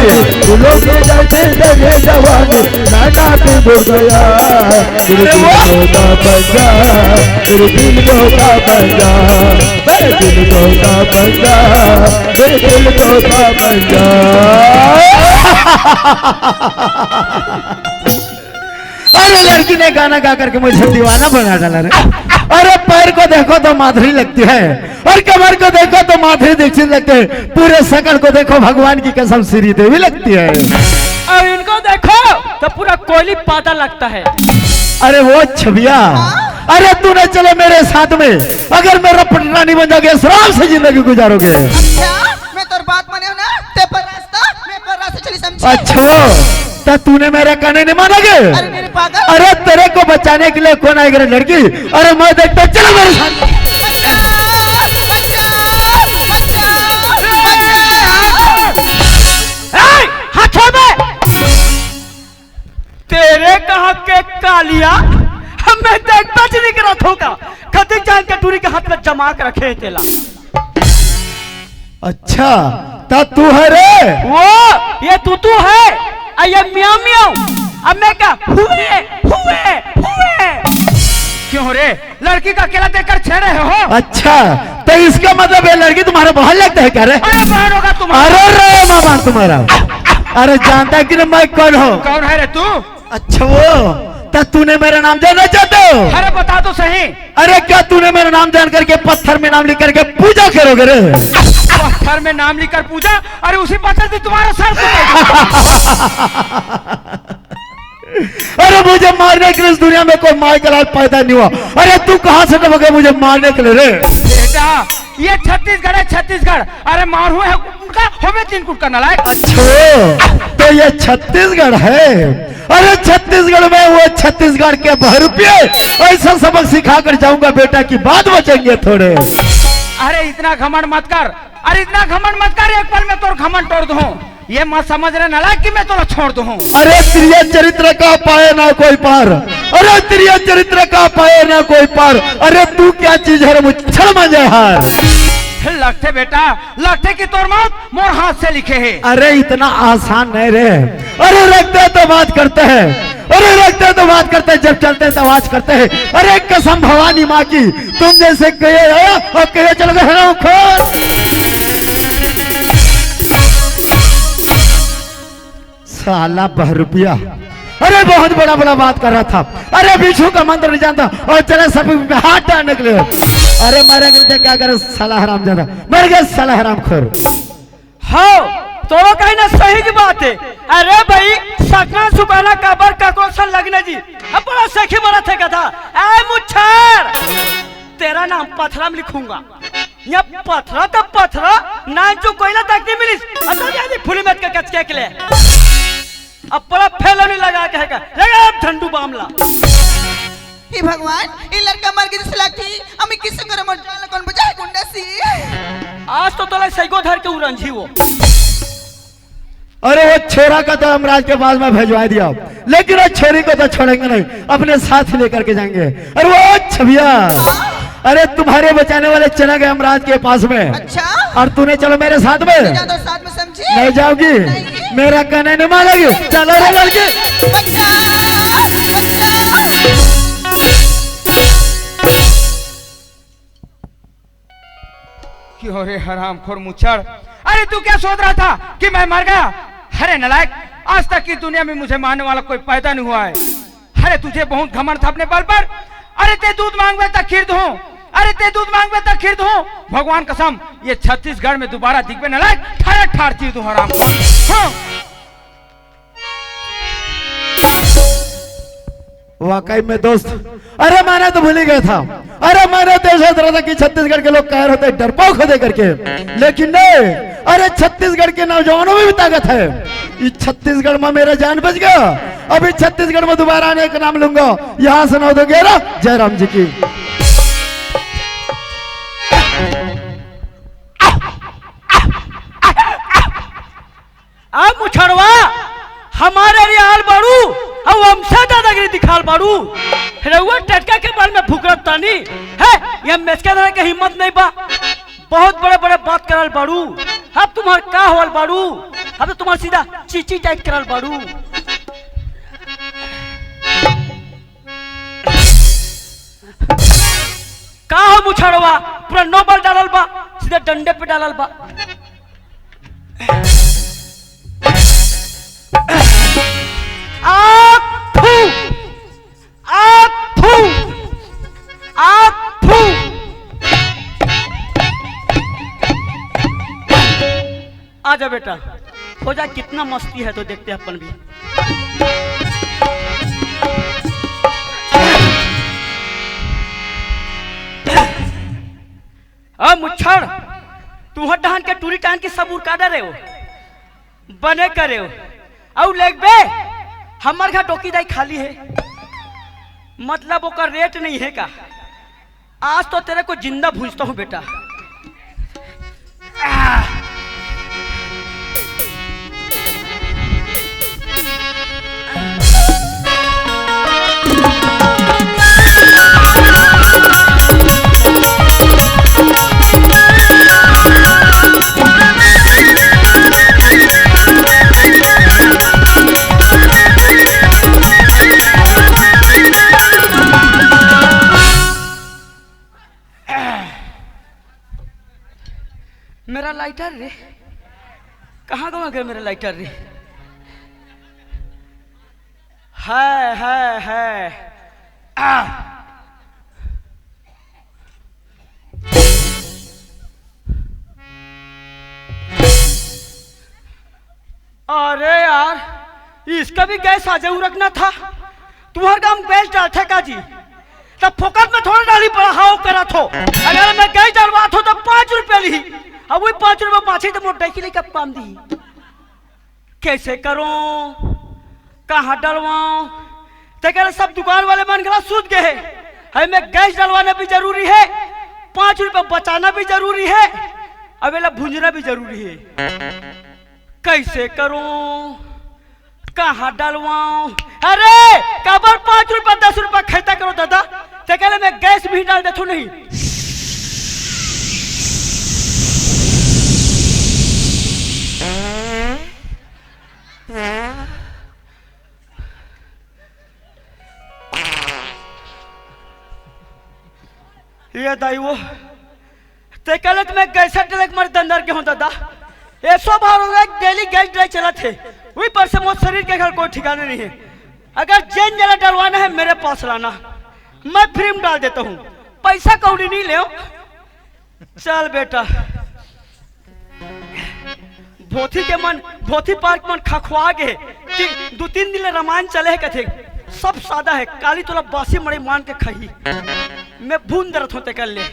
जवानी, फूलों की जैसे जगे जवानी, नाना तू दूर गया, तेरे दिल का बजा, तेरे दिल का बजा, मेरे दिल का बजा, मेरे दिल का बजा। अरे लड़की ने गाना गा करके मुझे दीवाना बना डाला रे। अरे पैर को देखो तो माधुरी लगती है और कमर को देखो तो माधुरी दीक्षित लगते है, पूरे शकल को देखो भगवान की कसम श्री देवी लगती है, और इनको देखो तो पूरा कोयली पाता लगता है। अरे वो छबिया, अरे तू न चले मेरे साथ में, अगर मेरा पटना नहीं बन जाओगे आराम से जिंदगी गुजारोगे। अच्छा मैं तोर बात माने ना, ते पर रास्ता चली समझी। अच्छा तो तूने मेरा कहने नहीं मानोगे? अरे मेरे पागल, अरे तेरे को बचाने के लिए कौन आएगा लड़की? अरे मैं देखता, चलो मेरे साथ। हाथों में तेरे कहा के कालिया मैं देखता नहीं करा होगा, कभी जान के टूरी के हाथ में जमा के रखे तेला। अच्छा तो तू है रे? वो ये तू है, ये म्याऊ म्याऊ, अब मैं क्या हुए हुए हुए। क्यों रे लड़की का अकेला देखकर छे रहे हो? अच्छा तो इसका मतलब ये लड़की तुम्हारा बहुत लगता है क्या रे? अरे बहन होगा तुम्हारा। अरे रे मामा तुम्हारा, अरे जानता है कि ना मैं कौन हूँ? कौन है रे तू? अच्छा वो तो तूने मेरा नाम जानना चाहते हो? अरे बता तो सही। अरे क्या तूने मेरा नाम जान करके पत्थर में नाम लिख करके पूजा करोगे रे? पत्थर में नाम लिखकर पूजा? अरे उसी पत्थर से तुम्हारा सर अरे मुझे मारने के लिए इस दुनिया में कोई मार के लाल पैदा नहीं हुआ। अरे तू कहाँ से टपके मुझे मारने के लिए रे? बेटा ये छत्तीसगढ़ है, छत्तीसगढ़। अरे मारू है उनका होवे 3 कुट का नलायक। अच्छा तो ये छत्तीसगढ़ है? अरे छत्तीसगढ़ में वो छत्तीसगढ़ के बहरूपिए ऐसा सबक सिखा कर जाऊंगा बेटा की बात बचेंगे थोड़े। अरे इतना घमंड मत कर, अरे इतना घमंड मत कर, एक पल में तोर घमंड तोड़ दूं। ये मत समझ रहे नलायक कि मैं तोरा छोड़ दूं। अरे तेरे चरित्र का पाए ना कोई पार, अरे तेरे चरित्र का पाए ना कोई पार। अरे तू क्या चीज है मुझे मजे हार। लगते बेटा लगते कि तोर मौत मोर हाथ से लिखे है। अरे इतना आसान नहीं रे। अरे रखते तो बात करते हैं, अरे रखते तो बात करते हैं, जब चलते तो आवाज करते हैं। अरे कसम भवानी माँ की, तुम जैसे कहे और कहे चल गए साला बहरूपिया। अरे बहुत बड़ा बड़ा बात कर रहा था। अरे बिच्छू का मंत्र नहीं जानता और चले सब हाथ डालने के लिए। अरे मरे गए क्या करे साला हराम ज्यादा, मर गए साला हराम खोर। हाँ तो कहीं ना सही की बात है। अरे भाई सकना सुकाना काबर काकोसन लगने जी, अब बड़ा सखी बड़ा थे कथा। ऐ मुच्छर तेरा नाम पथरा में लिखूंगा, ये पथरा तो पथरा ना जो कोयला तक नहीं मिली। असल यानी फुली में के कचके के लिए अब बड़ा फैलने लगा कहेगा लगा ठंडू बामला। हे भगवान ये लड़का मर गई जिस लगती हमें किसे करे मर जाने कौन बचाए गुंडा सी। आज तो तोला सैगो धर के उरंझी वो। अरे वो छोरा का तो हम राज के पास में भेजवा दिया, लेकिन वो छोरी को तो छोड़ेंगे नहीं, अपने साथ लेकर के जाएंगे। अरे वो छबिया, अरे तुम्हारे बचाने वाले चले गए हमराज के पास में। अच्छा और तूने चलो मेरे साथ में। साथ में समझी नहीं जाओगी? मेरा कहने नहीं मानोगी? चलो रे लड़के। क्यों रे हराम खोर मुच्छड़, अरे तू क्या सोच रहा था कि मैं मर गया? अरे नलायक आज तक की दुनिया में मुझे मारने वाला कोई पैदा नहीं हुआ है। अरे तुझे बहुत घमंड था अपने बल पर। अरे ते दूध मांगवे तक खीर दूं, अरे ते दूध मांगवे तक खीर दूं। भगवान कसम ये छत्तीसगढ़ में दोबारा दिखवे नलायक ठाड़ ठाड़ चीर दूं हराम खोर। हाँ। वाकई में दोस्त, अरे मैंने तो भूल ही गया था। अरे मैंने तो सोच रहा था कि छत्तीसगढ़ के लोग कहर होते डरपोक होते करके, लेकिन नहीं। अरे छत्तीसगढ़ के नौजवानों में भी ताकत है। इस छत्तीसगढ़ में मेरा जान बच गया। अभी छत्तीसगढ़ में दोबारा आने का नाम लूंगा। यहाँ सुना दोगे ना जयराम जी की। अब मुछड़वा हमारे रियाल बाड़ू अब हमसे दादागिरी दिखाल बाड़ू। रउआ टटका के बाल में भुकरत तानी है, ये मेचका धरे के हिम्मत नहीं बा। बहुत बड़े बड़े बात करल बाड़ू। अब तुम्हार का होल बाड़ू? अब तो तुम्हारा सीधा चीची टाइट करल बाड़ू। का हो मुछड़वा पूरा नोबल डालल बा, सीधा डंडे पे डालल बा। आजा बेटा, हो जा, कितना मस्ती है तो देखते हैं अपन भी। मुच्छड़, तू हट डहान के टूरी टान के सब उड़का डरे हो, बने करे हो। और लेग बे हमार घर टोकी दाई खाली है, मतलब ओकर रेट नहीं है का। आज तो तेरे को जिंदा भूजता हूँ बेटा। मेरा लाइटर रे, कहाँ गया मेरा लाइटर रे? है अरे यार, इसका भी गैस आजाऊ रखना था। तुम्हारे काम गैस डालते का जी, तब फोकट में थोड़ा डाली पड़ा हाउ करा थो। अगर मैं गैस डालवा थो तो 5 रुपए ली, अब वही 5 रुपए पाछे तो मोटाई के लिए कब पाम दी। कैसे करूं, कहाँ डलवाऊं? तो सब दुकान वाले मन गला सूझ गए है। मैं गैस डलवाना भी जरूरी है, 5 रुपए बचाना भी जरूरी है, अवेला भूंजना भी जरूरी है। कैसे करूं, कहाँ डलवाऊं? अरे कबर 5 रुपए 10 रुपए खाता करो दादा, तो कहले मैं गैस भी डाल देता नहीं। ये दाई वो ते कहले मैं गैस डले मर दंदर के हूं दादा। 100 बार हो गया डेली गैस ड्राइव चला थे, वही पर से मोर शरीर के घर कोई ठिकाने नहीं है। अगर जेन जला डलवाना है मेरे पास लाना, मैं फ्री में डाल देता हूँ, पैसा कौड़ी नहीं ले। चल बेटा, भोथी पार्क मन खखवा गए, 2-3 दिन रामायण चले कथे। सब सादा है, काली तोला बासी मड़े मान के खही, मैं भून दर्द होते कर ले।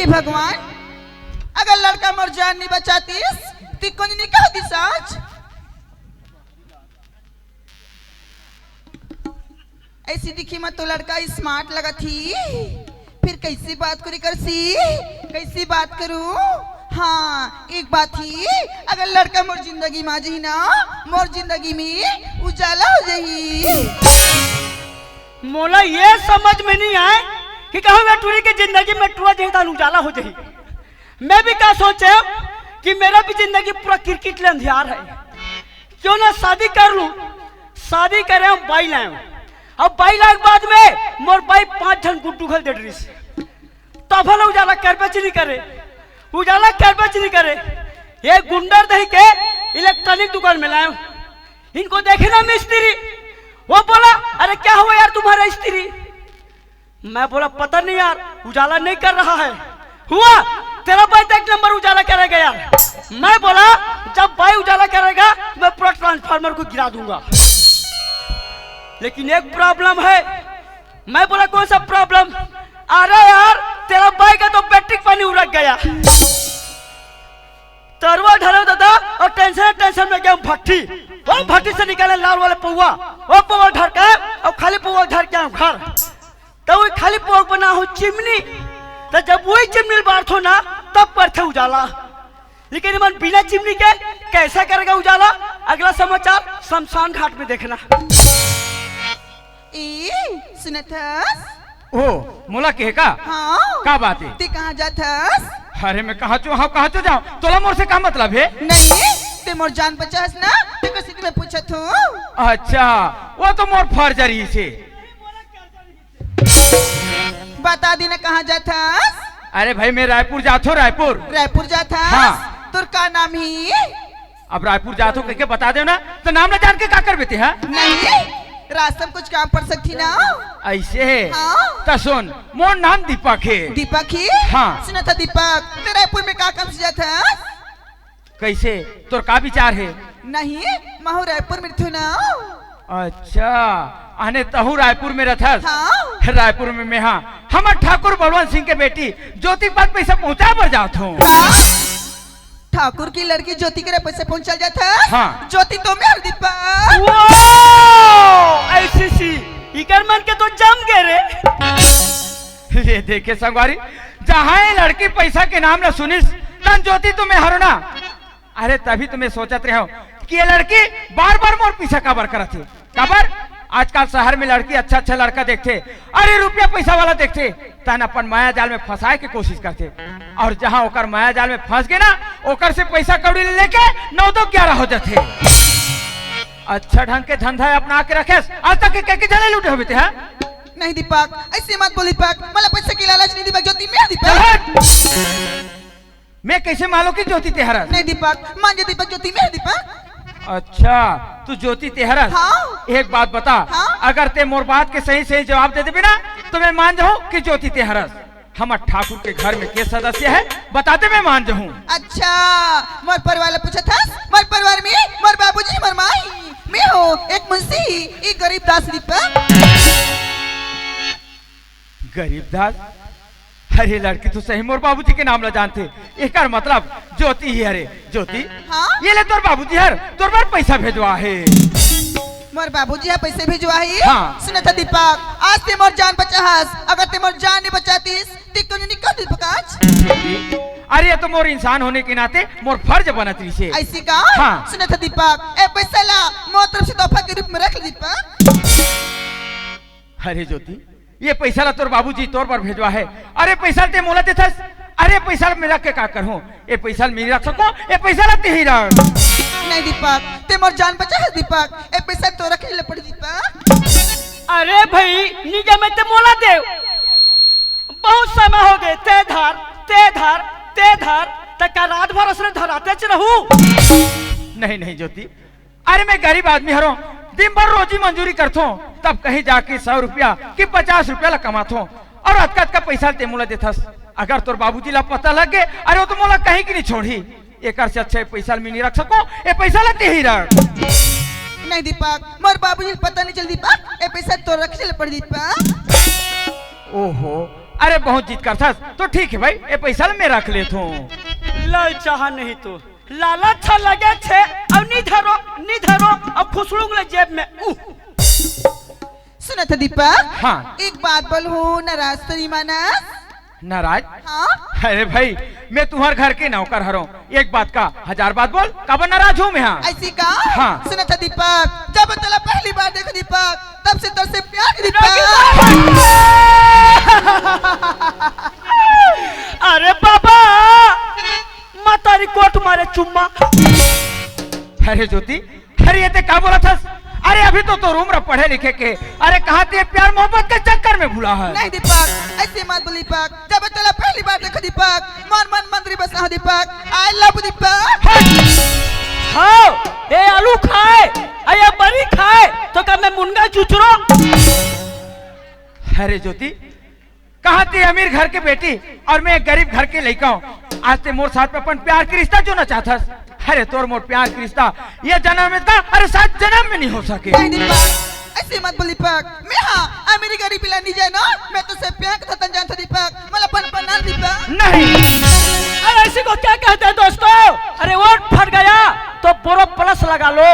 भगवान, अगर लड़का मर जान नहीं बचातीस तो कौन नहीं कह दी सच। ऐसी दिखी मत तो लड़का स्मार्ट लगा थी, फिर कैसी बात करी कर सी, कैसी बात करूं? हाँ एक बात ही, अगर लड़का मोर जिंदगी में जी ना, मोर जिंदगी में उजाला हो जाही। मोला ये समझ में नहीं आए कि कहूँ मैं टूरी की जिंदगी में टूरा जही था उजाला हो जाही। मैं भी क्या सोचे कि मेरा भी जिंदगी पूरा क्रिकेट ले अंधियार है, क्यों ना शादी कर लूं। शादी करे हम 22 लाए, अब 22 लाख बाद में मोर भाई 5 जन गुड्डू खल दे ड्रिस तब भले उजाला कर बेच नहीं करे, उजाला कर बेच नहीं करे। ये गुंडर दही के इलेक्ट्रॉनिक दुकान में लाए, इनको देखे ना मिस्त्री, वो बोला अरे क्या हुआ यार तुम्हारा स्त्री। मैं बोला पता नहीं यार उजाला नहीं कर रहा है। हुआ तेरा भाई तो 1 नंबर उजाला करेगा यार। मैं बोला जब भाई उजाला करेगा मैं पूरा ट्रांसफार्मर को गिरा दूंगा, लेकिन एक प्रॉब्लम है। मैं बोला कौन सा प्रॉब्लम। अरे यार तेरा भाई का तो बैटरी पानी उड़क गया, तरवा ढरा दादा और टेंशन में गया भट्टी, वो भट्टी से निकाले लाल वाले पौवा, वो पौवा ढर के और खाली पौवा ढर के घर, तो वो खाली पौवा बना हो चिमनी। तो जब वही चिमनी बात हो ना तब पर थे उजाला, लेकिन मन बिना चिमनी के कैसे करेगा उजाला। अगला समाचार शमशान घाट में देखना। सुनथस ओ मोला के का हाँ का बात है? ते कहाँ जाथस? अरे मैं कहा तो जाऊं, तोला मोर से का मतलब है? नहीं ते मोर जान बचास ना, ते कसी मैं पूछत हूँ। अच्छा वो तो मोर फर्जरी से। बता दी ना कहाँ जाथस? अरे भाई मैं रायपुर जातो, रायपुर जाथस? हाँ। तुर का नाम ही? अब रायपुर जातो करके बता दे ना, तो नाम ना जान के का कर बेते है? नहीं रास्ता कुछ काम पड़ सकती ना। ऐसे है हाँ। तो सुन, मोर नाम दीपक है। दीपक ही? हाँ। सुना था दीपक ते रायपुर में का काम से जाता? कैसे तोर का विचार है? नहीं महू रायपुर में थू ना। अच्छा आने तहु रायपुर में रहथस? हाँ। रायपुर में मैं हाँ हमार ठाकुर बलवंत सिंह के बेटी ज्योति पास पैसा पहुँचा पर जात हूँ। ठाकुर की लड़की ज्योति के पैसे पहुँचा जाता? हाँ। ज्योति तो मैं दीपक। ऐसी सी इकर मन के तो जम गए रे। ये देखे संगवारी, जहाँ ये लड़की पैसा के नाम न सुनिस तन ज्योति तुम्हें हरना। अरे तभी तुम्हें सोचत रहे हो कि ये लड़की बार बार मोर पीछा काबर करत है। काबर आजकल शहर में लड़की अच्छा लड़का देखते, अरे रुपया पैसा वाला देखते, तन अपन माया जाल में फंसाए के कोशिश करते, और जहाँ ओकर माया जाल में फंस गए ना ओकर से पैसा कौड़ी लेके 9-11 हो जाते। अच्छा ढंग के धंधा अपना के रखे, आज तक के जले लूटे हो बेटे। नहीं दीपक ऐसे मत बोल दीपक, मला पैसे की लालच नहीं दीपक, ज्योति मैं दीपक। मैं कैसे मालूम कि ज्योति तेहरस? नहीं दीपक मान जा दीपक, ज्योति मैं दीपक। अच्छा तू ज्योति तेहरस? हाँ। एक बात बता, हाँ? अगर ते मोर बात के सही जवाब दे देबे ना तो मैं मान जाऊं कि ज्योति तेहरस। हमार ठाकुर के घर में के सदस्य है बताते मैं मान जाऊं। अच्छा मोर परिवार वाला पूछा था? मोर परिवार में मोर बाबूजी मोर माई मैं हो एक मुंशी, एक गरीब दास दीपक। गरीब दास? अरे लड़की तो सही मोर बाबूजी के नाम ला जानते, एक मतलब ज्योति ही हरे। ज्योति हाँ? ये ले तोर बाबूजी हर तोर बार पैसा भेजवा है। मोर बाबूजी है पैसे भिजवा ही। हाँ। सुना था दीपक आज ते मोर जान बचाहस, अगर ते मोर जान नहीं बचातीस ते क्यों नहीं कर दीपक आज? अरे ये तो मोर इंसान होने के नाते मोर फर्ज बनत रही से। ऐसी का? हाँ। सुना था दीपक ए पैसा ला मोर तरफ से तोहफा के रूप में रख ले दीपक। अरे ज्योति ये पैसा ला तोर बाबूजी तोर पर भेजवा है। अरे पैसा ते मोला देथस, अरे पैसा में रख के का करहूं? ये पैसा मेरी रख सको, ये पैसा ला ते ही रख। नहीं दीपक ते मोर जान बचा है दीपक, ए पैसा तो रख ले पड़ दीपक। अरे भाई निजा में ते मोला दे, बहुत समय हो गए ते धार तक रात भर उसने धराते च रहूं। नहीं ज्योति, अरे मैं गरीब आदमी हरो, दिन भर रोजी मंजूरी करथो, तब कहीं जाके 100 रुपया कि 50 रुपया ला कमाथो, और अतकत का पैसा ते मोला देथस। अगर तोर बाबूजी ला पता लग गए अरे वो तो मोला कहीं की नहीं छोड़ी। एक से अच्छा पैसा में नहीं रख सको, ये पैसा लाते ही रख। नहीं दीपक मोर बाबूजी पता नहीं चल दीपक, ए पैसा तो रख ले पड़ दीपक। ओहो अरे बहुत जीत कर था तो ठीक है भाई, ये पैसा मैं रख लेता हूँ। लय चाह नहीं तो लालच लगे छे, अब नहीं धरो अब फुसलूंगे जेब में। सुना था दीपक? हाँ। एक बात बोलूं नाराज तो नहीं माना? नाराज? हाँ? अरे भाई मैं तुम्हारे घर के नौकर हरो, एक बात का 1000 बात बोल, कब नाराज हूँ मैं? हाँ ऐसी का? हाँ। सुना था दीपक जब तला पहली बार देखो दीपक तब से तो से प्यार दीपक। अरे बाबा मातारी कोट मारे चुम्मा। अरे ज्योति, अरे ये ते क्या बोला था? अरे अभी तो रूम रा पढ़े लिखे के, अरे कहाँ ते प्यार मोहब्बत के चक्कर में भूला है। नहीं दीपक, ऐसे मत बोल दीपक। जब तला पहली बार देखो दीपक, मन मन मंत्री बस हो दीपक। आई लव दीपक। हाँ ये आलू खाए या बड़ी खाए तो क्या मैं मुंडा चुचरो? अरे ज्योति, कहाँ ते अमीर घर के बेटी और मैं एक गरीब घर के लड़का हूँ। आज ते मोर साथ में अपन प्यार की रिश्ता जो ना चाहता। अरे तोर मोर प्यार की रिश्ता ये जन्म में था, अरे 7 जन्म में नहीं हो सके। नहीं दीपक, ऐसे मत बोल दीपक। मैं हाँ अमेरी गरीब पिला नहीं जाए ना, मैं तो से प्यार का तन जानता दीपक। मला पन ना दीपक। नहीं, अरे इसी को क्या कहते हैं दोस्तों? अरे वोट फट गया तो बोरो प्लस लगा लो।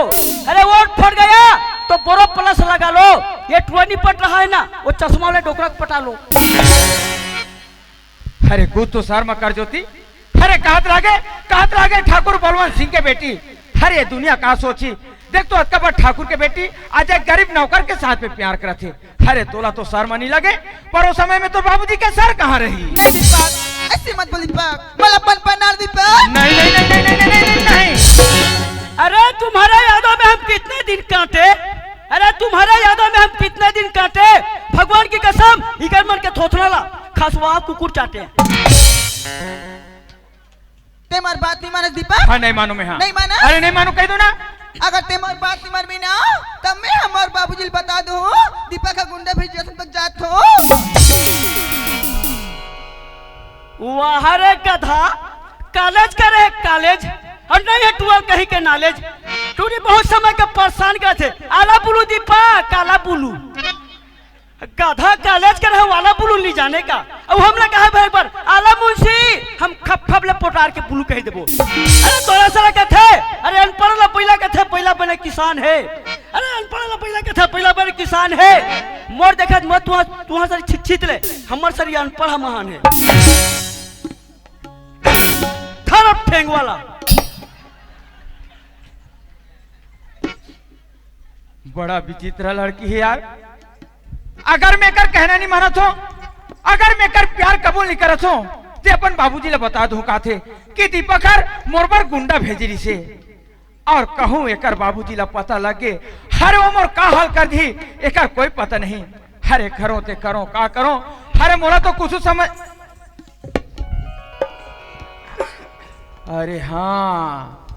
अरे वोट फट गया तो बोरो प्लस लगा लो। ये 20 पट रहा है ना, वो चश्मा वाले डोकरा पटा लो। अरे कुछ तो शर्म कर ज्योति। अरे कहत लागे ठाकुर बलवंत सिंह के बेटी। अरे ये दुनिया कहाँ सोची। देख तो अतकबर ठाकुर के बेटी आज एक गरीब नौकर के साथ में प्यार करते। अरे तोला तो शर्म नहीं लगे, पर उस समय में तो बाबूजी के सर कहाँ रही। नहीं दीपक, ऐसे मत बोल दीपक। मला पन ना दीपक। नहीं नहीं नहीं नहीं नहीं नहीं नहीं नहीं। अरे तुम्हारे यादों में हम कितने दिन काटे? अरे तुम्हारे यादों में हम कितने दिन काटे? भगवान की कसम इकर मन के थोथना ला खसवा कुकुर चाटे। ते मार बात नहीं माने दीपक। हाँ नहीं मानो मैं। हाँ नहीं माना? अरे नहीं मानो कह दो ना। अगर ते मार बात नहीं मार भी ना, तब मैं हमार बाबूजी बता दूं दीपक का गुंडा भेज जैसे तक जात हो। वाह रे गधा, कॉलेज करे कॉलेज और नहीं है 12 कहीं के नॉलेज। तूने बहुत समय के परेशान कर थे। आला बुलू दीपक, काला बुलू गधा कॉलेज कर वाला बुलू नहीं जाने का। अब हमने कहा भाई पर आला मुंशी हम खप्पा ले पोटार के बुलू कह देबो। अरे तोरा सारा के थे। अरे अनपढ़ ला पहिला के थे, पहिला बने किसान है। अरे अनपढ़ ला पहिला के थे, पहिला बने किसान है। मोर देखत मत तू सारी छिछित ले, हमर सारी अनपढ़ महान है। थरप ठेंग वाला बड़ा विचित्र लड़की है यार। अगर मैं कर कहना नहीं मानत हो, अगर मैं कर प्यार कबूल नहीं करत हो, ते अपन बाबूजी ले बता दूं का थे कि दीपक हर मोरबर गुंडा भेजरी से और कहूं एकर बाबूजी ला पता लगे हर वो मोर का हाल कर दी एकर कोई पता नहीं। हरे करो ते करो का करो। हरे मोला तो कुछ समझ। अरे हाँ,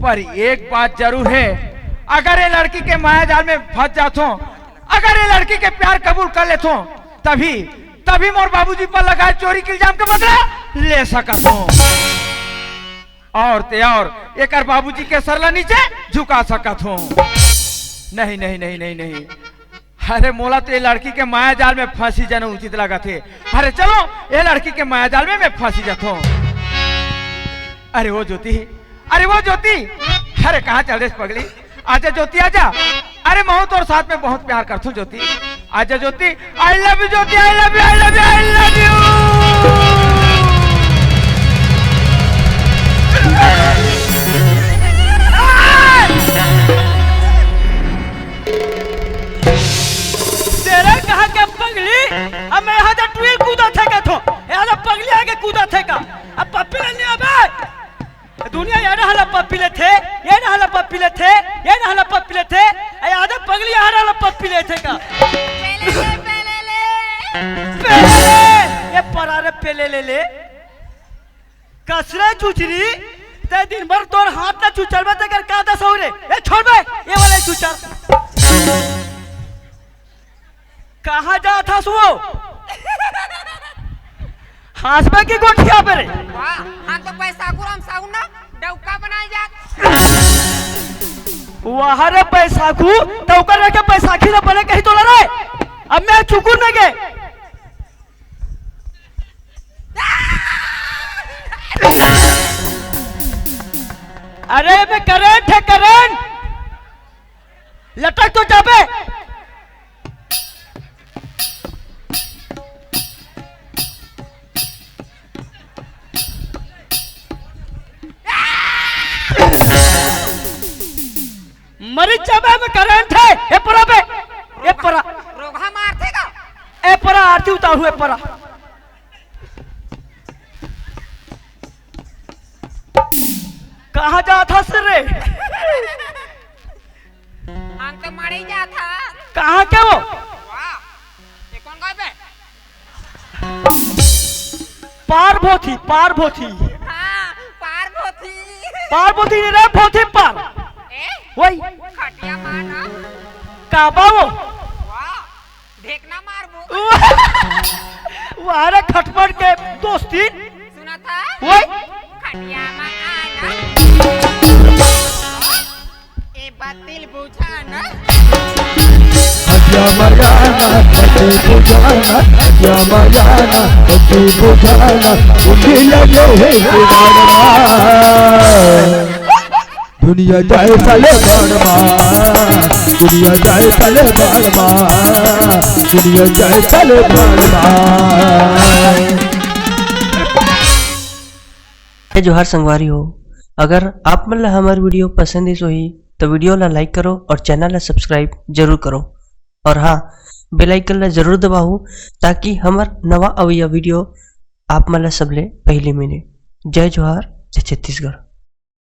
पर एक बात जरूर है, अगर ये लड़की के माया जाल में फंस जाता हूं, अगर ये लड़की के प्यार कबूल कर लेता हूं, तभी मोर बाबूजी पर लगाए चोरी के इल्जाम का बदला ले सकत हूं और एकर बाबूजी के सरला नीचे झुका सकत हूं। नहीं नहीं नहीं नहीं नहीं। अरे मोला तो ये लड़की के माया जाल में फांसी जाना उचित लगा थे। अरे चलो ये लड़की के माया जाल में मैं फांसी जाता हूं। अरे वो ज्योति, अरे वो ज्योति, अरे कहाँ चल रही पगली? आजा ज्योति आजा। अरे मैं तो साथ में बहुत प्यार करता हूँ ज्योति। आजा Jyoti. I love you Jyoti, I love you, I love you, I love you. तेरे कहा के पगली, अब मैं यहाँ ट्वील कूदा थे का थो, यहाँ पगली आगे कूदा थे का। अब पप्पी लेने आबे दुनिया ये ना हला पप्पी ले थे, ये ना हला पप्पी ले थे, ये ना हला पप्पी ले थे। आधा पगली यहाँ हला पप्पी ले थे का। पहले ये परारे पेले ले कसरे चुचरी ते दिन भर तोर हाथ ना चुचल बते कर का दस हो रे। ए छोड़ बे ये वाला चुचल। कहाँ जा था सो? हासबे की गोठिया पे रे। हाँ तो पैसा गुराम साहू ना डौका बनाए जात। वाह रे बैसाखू, डौका रह के बैसाखी ना बने कहीं तो रे। अब मैं चुकुर में गए। अरे मैं करंट है करंट, लटक तो जाबे। मरीज जाबे में करंट है। ए परा बे, ए परा रोगा मार देगा। ए परा आरती आरती उतार हुए पड़ा। कहाँ जा था सर रे? हम तो मर ही जा था। कहाँ क्या वो? वाह, ये कौन गए बे? पार्वती पार्वती हाँ, पार्वती। पार्वती ने रे भोथी पार ए, वही खटिया मारना। काबा वो वाह, देखना मारबो। वो अरे खटपट के दोस्ती सुना था? वही खटिया में आना। ए बातिल बुझाना। हटिया मजाना हटी बुझाना हटिया मजाना हटी बुझाना उठी लगे है दुनिया जाए चले बाणमा दुनिया जाए चले बाणमा दुनिया जाए चले बाणमा। जोहार संगवारी हो, अगर आप मन ला हमार वीडियो पसंद ही सोही तो वीडियो ला लाइक करो और चैनल ला सब्सक्राइब जरूर करो और हाँ बेल आइकन ला जरूर दबाओ ताकि हमार नवा अवैया वीडियो आप मन ला सबले पहले मिले। जय जोहार, जय छत्तीसगढ़।